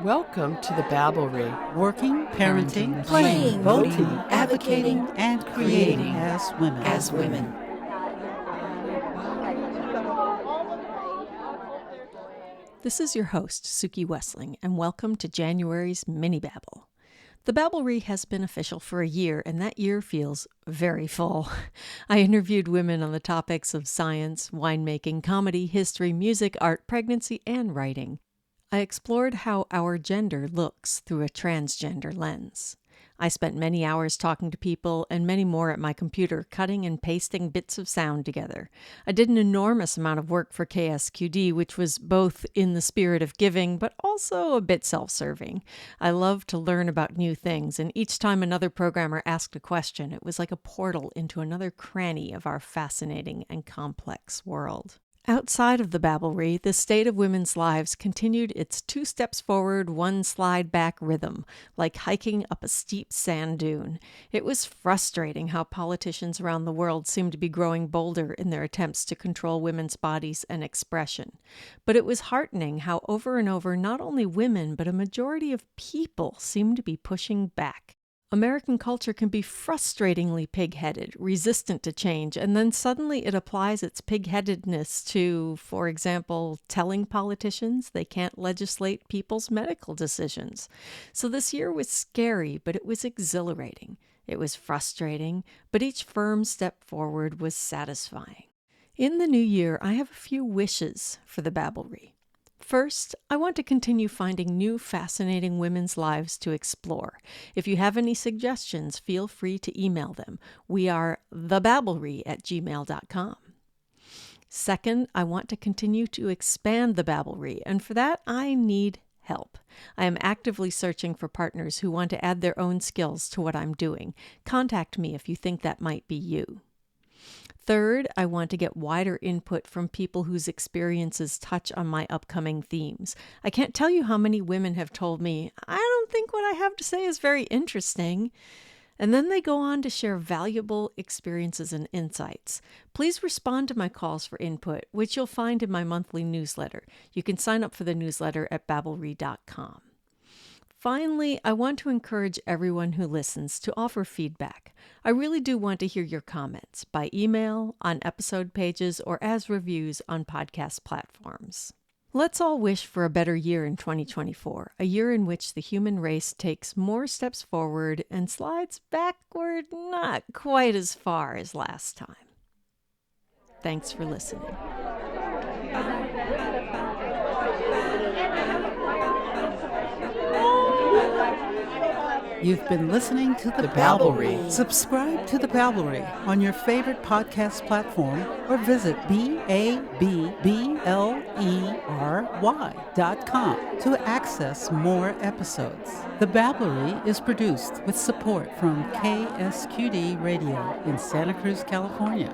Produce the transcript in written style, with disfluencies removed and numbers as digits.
Welcome to the Babblery. Working, parenting, playing, voting, advocating, and creating as women. This is your host, Suki Wessling, and welcome to January's Mini Babble. The Babblery has been official for a year, and that year feels very full. I interviewed women on the topics of science, winemaking, comedy, history, music, art, pregnancy, and writing. I explored how our gender looks through a transgender lens. I spent many hours talking to people and many more at my computer, cutting and pasting bits of sound together. I did an enormous amount of work for KSQD, which was both in the spirit of giving, but also a bit self-serving. I love to learn about new things, and each time another programmer asked a question, it was like a portal into another cranny of our fascinating and complex world. Outside of the Babblery, the state of women's lives continued its 2 steps forward, 1 slide back rhythm, like hiking up a steep sand dune. It was frustrating how politicians around the world seemed to be growing bolder in their attempts to control women's bodies and expression. But it was heartening how over and over, not only women, but a majority of people seemed to be pushing back. American culture can be frustratingly pig-headed, resistant to change, and then suddenly it applies its pig-headedness to, for example, telling politicians they can't legislate people's medical decisions. So this year was scary, but it was exhilarating. It was frustrating, but each firm step forward was satisfying. In the new year, I have a few wishes for the Babblery. First, I want to continue finding new fascinating women's lives to explore. If you have any suggestions, feel free to email them. We are thebabblery@gmail.com. Second, I want to continue to expand the Babblery, and for that, I need help. I am actively searching for partners who want to add their own skills to what I'm doing. Contact me if you think that might be you. Third, I want to get wider input from people whose experiences touch on my upcoming themes. I can't tell you how many women have told me, I don't think what I have to say is very interesting. And then they go on to share valuable experiences and insights. Please respond to my calls for input, which you'll find in my monthly newsletter. You can sign up for the newsletter at babblery.com. Finally, I want to encourage everyone who listens to offer feedback. I really do want to hear your comments by email, on episode pages, or as reviews on podcast platforms. Let's all wish for a better year in 2024, a year in which the human race takes more steps forward and slides backward not quite as far as last time. Thanks for listening. You've been listening to The Babblery. Subscribe to The Babblery on your favorite podcast platform or visit BABBLERY.com to access more episodes. The Babblery is produced with support from KSQD Radio in Santa Cruz, California.